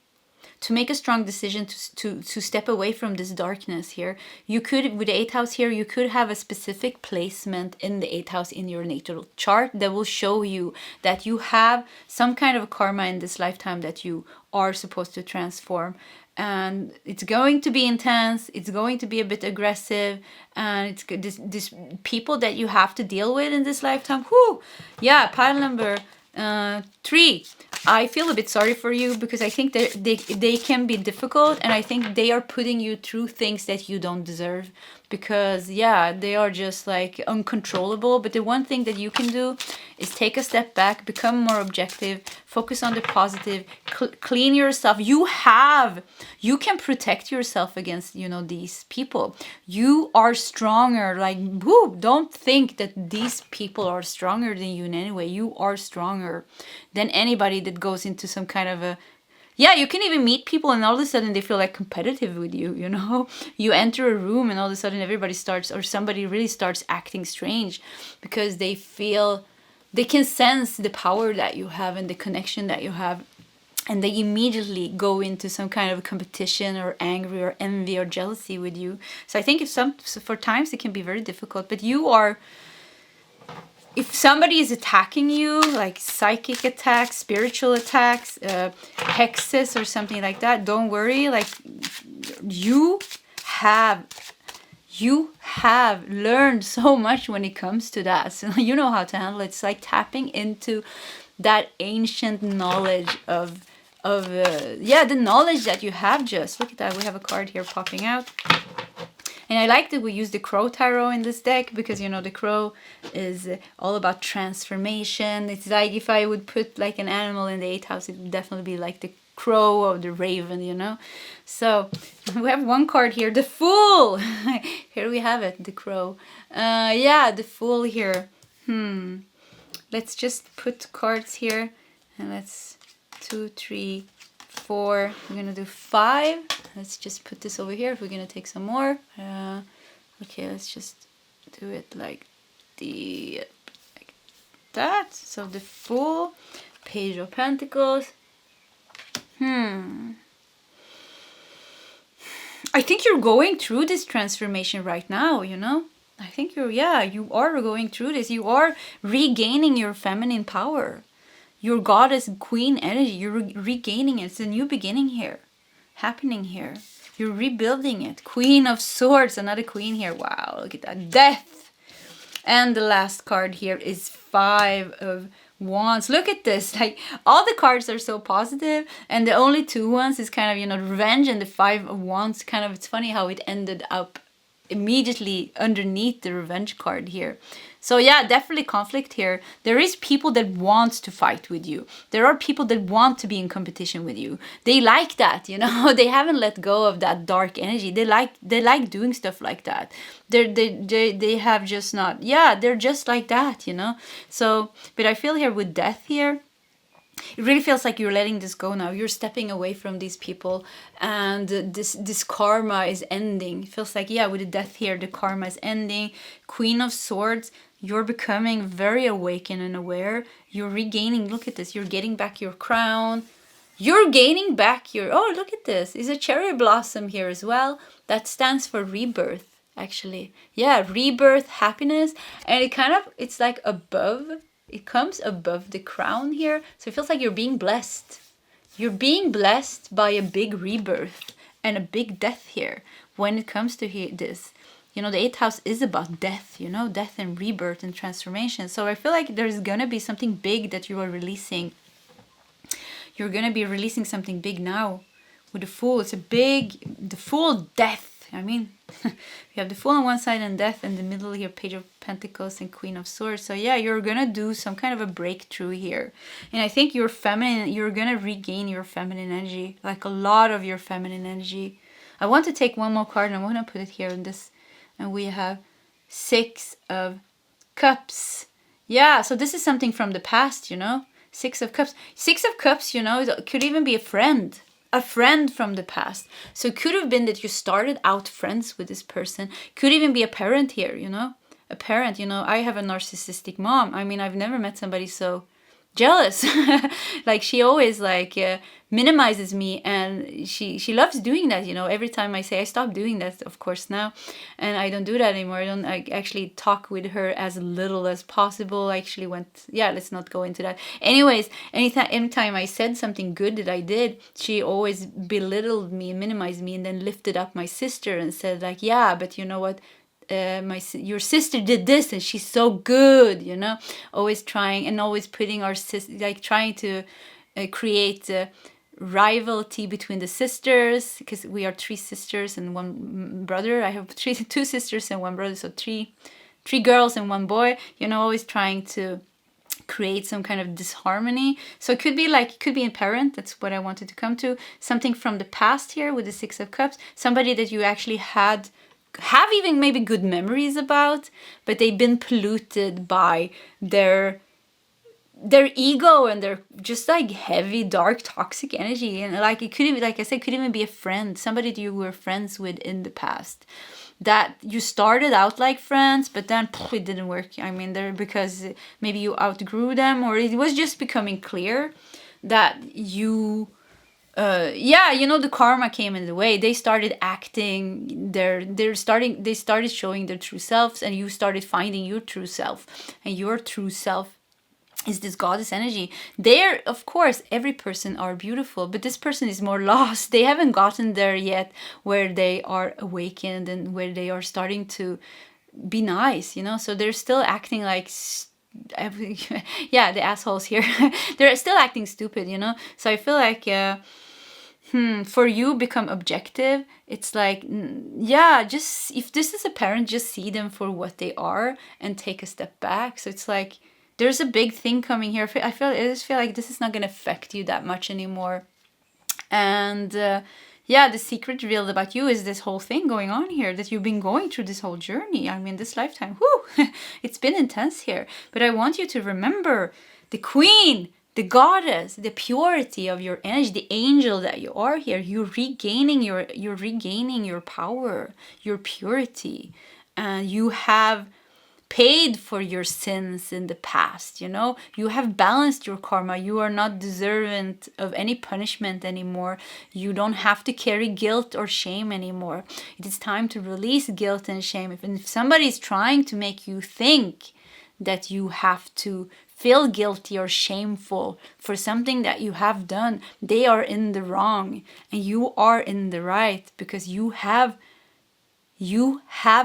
Speaker 1: to make a strong decision to step away from this darkness here. You could, with the 8th house here, you could have a specific placement in the 8th house in your natal chart that will show you that you have some kind of karma in this lifetime that you are supposed to transform. And it's going to be intense, it's going to be a bit aggressive, and it's this people that you have to deal with in this lifetime. Whoo! Yeah, pile number 3. I feel a bit sorry for you because I think that they can be difficult, and I think they are putting you through things that you don't deserve, because yeah, they are just like uncontrollable. But the one thing that you can do is take a step back, become more objective, focus on the positive, clean yourself. You can protect yourself against, you know, these people. You are stronger. Like, whoo, don't think that these people are stronger than you in any way. You are stronger than anybody that goes into some kind of a, yeah, you can even meet people and all of a sudden they feel like competitive with you, you know? You enter a room and all of a sudden everybody starts, or somebody really starts acting strange because they feel, they can sense the power that you have and the connection that you have. And they immediately go into some kind of competition or angry or envy or jealousy with you. So I think for times it can be very difficult, but you are, if somebody is attacking you, like psychic attacks, spiritual attacks, hexes or something like that, don't worry. Like, you have learned so much when it comes to that. So you know how to handle it. It's like tapping into that ancient knowledge of the knowledge that you have. Just look at that. We have a card here popping out. And I like that we use the Crow Tarot in this deck because, you know, the crow is all about transformation. It's like if I would put like an animal in the 8th house, it would definitely be like the crow or the raven, you know. So we have one card here, the Fool. Here we have it, the crow. Yeah, the Fool here. Let's just put cards here. And let's 2, 3, 4. We're gonna do 5. Let's just put this over here if we're gonna take some more. Okay, let's just do it like that. So the Fool, Page of Pentacles. I think you're going through this transformation right now, you know? I think you are going through this. You are regaining your feminine power. Your goddess queen energy, you're regaining it. It's a new beginning here, happening here. You're rebuilding it. Queen of Swords, another queen here. Wow, look at that. Death. And the last card here is 5 of Wands. Look at this. Like, all the cards are so positive, and the only 2 ones is kind of, you know, revenge, and the 5 of Wands kind of, it's funny how it ended up immediately underneath the revenge card here. So yeah, definitely conflict here. There is people that want to fight with you. There are people that want to be in competition with you. They like that, you know. They haven't let go of that dark energy. They like doing stuff like that. They have just not, yeah, they're just like that, you know. So, but I feel here with Death here, it really feels like you're letting this go now. You're stepping away from these people, and this karma is ending. It feels like, yeah, with the Death here, the karma is ending. Queen of Swords, you're becoming very awakened and aware. You're regaining, look at this, you're getting back your crown. You're gaining back your, oh, look at this. Is a cherry blossom here as well. That stands for rebirth, actually. Yeah, rebirth, happiness. And it kind of, it's like above. It comes above the crown here. So it feels like you're being blessed. You're being blessed by a big rebirth and a big death here when it comes to this. You know, the 8th house is about death, you know, death and rebirth and transformation. So I feel like there's going to be something big that you are releasing you're going to be releasing something big now with the Fool. It's the Fool, death. I mean, we have the Fool on one side and death in the middle here, Page of Pentacles and Queen of Swords. So yeah, you're going to do some kind of a breakthrough here. And I think you're going to regain your feminine energy, like a lot of your feminine energy. I want to take one more card and I'm going to put it here in this. And we have Six of Cups. Yeah, so this is something from the past, you know. Six of Cups. Six of Cups, you know, it could even be a friend from the past. So it could have been that you started out friends with this person. Could even be a parent here, you know. A parent, you know. I have a narcissistic mom. I mean, I've never met somebody so jealous. Like she always like minimizes me, and she loves doing that, you know. Every time I say I stop doing that, of course, now, and I don't do that anymore. I actually talk with her as little as possible. I actually let's not go into that. Anyways, anytime I said something good that I did, she always belittled me, minimized me, and then lifted up my sister and said like, yeah, but you know what, your sister did this and she's so good, you know. Always trying and always putting our like trying to create rivalry between the sisters, because we are 3 sisters and 1 brother. I have 2 sisters and 1 brother, so three girls and 1 boy, you know. Always trying to create some kind of disharmony. So it could be a parent. That's what I wanted to come to. Something from the past here with the 6 of Cups. Somebody that you actually have even maybe good memories about, but they've been polluted by their ego and their just like heavy, dark, toxic energy. And like it could even, like I said, could even be a friend, somebody that you were friends with in the past, that you started out like friends, but then it didn't work. I mean, because maybe you outgrew them, or it was just becoming clear that you you know, the karma came in the way. They started acting they started showing their true selves, and you started finding your true self. And your true self is this goddess energy. There, of course, every person are beautiful, but this person is more lost. They haven't gotten there yet, where they are awakened and where they are starting to be nice, you know. So they're still acting like the assholes here. They're still acting stupid, you know. So I feel like for you, become objective. It's like, just if this is a parent, just see them for what they are and take a step back. So it's like there's a big thing coming here. I just feel like this is not going to affect you that much anymore. And the secret revealed about you is this whole thing going on here, that you've been going through this whole journey. I mean, this lifetime, it's been intense here. But I want you to remember the queen, the goddess, the purity of your energy, the angel that you are here. You're regaining your power, your purity, and you have paid for your sins in the past, you know. You have balanced your karma. You are not deserving of any punishment anymore. You don't have to carry guilt or shame anymore. It is time to release guilt and shame. If somebody is trying to make you think that you have to feel guilty or shameful for something that you have done, they are in the wrong and you are in the right, because you have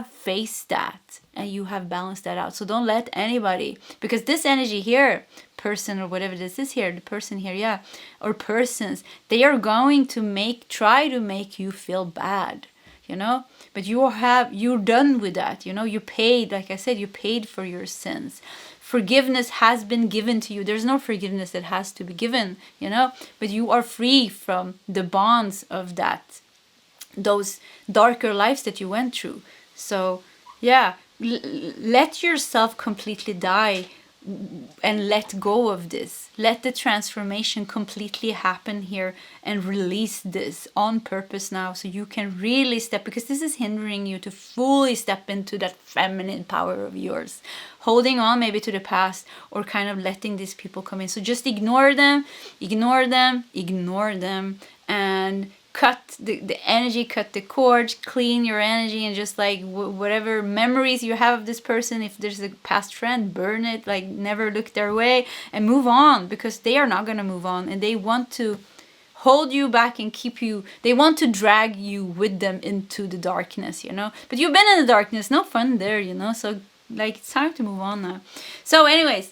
Speaker 1: faced that and you have balanced that out. So don't let anybody, because this energy here, person or whatever this is here, the person here, or persons, they are going to try to make you feel bad, you know. But you're done with that, you know. You paid, like I said, you paid for your sins. Forgiveness has been given to you. There's no forgiveness that has to be given, you know. But you are free from the bonds of those darker lives that you went through. So let yourself completely die and let go of this. Let the transformation completely happen here and release this on purpose now, so you can really step, because this is hindering you to fully step into that feminine power of yours. Holding on maybe to the past, or kind of letting these people come in. So just ignore them, and cut the energy, cut the cords, clean your energy, and just like whatever memories you have of this person, if there's a past friend, burn it, like never look their way, and move on, because they are not going to move on, and they want to hold you back and keep you, they want to drag you with them into the darkness, you know. But you've been in the darkness, no fun there, you know. So like it's time to move on now. So anyways,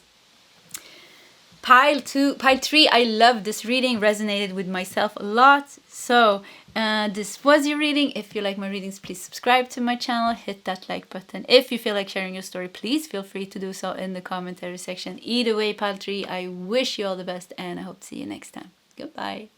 Speaker 1: Pile 3, I love this reading, resonated with myself a lot. So this was your reading. If you like my readings, please subscribe to my channel, hit that like button. If you feel like sharing your story, please feel free to do so in the commentary section. Either way, Pile 3, I wish you all the best, and I hope to see you next time. Goodbye.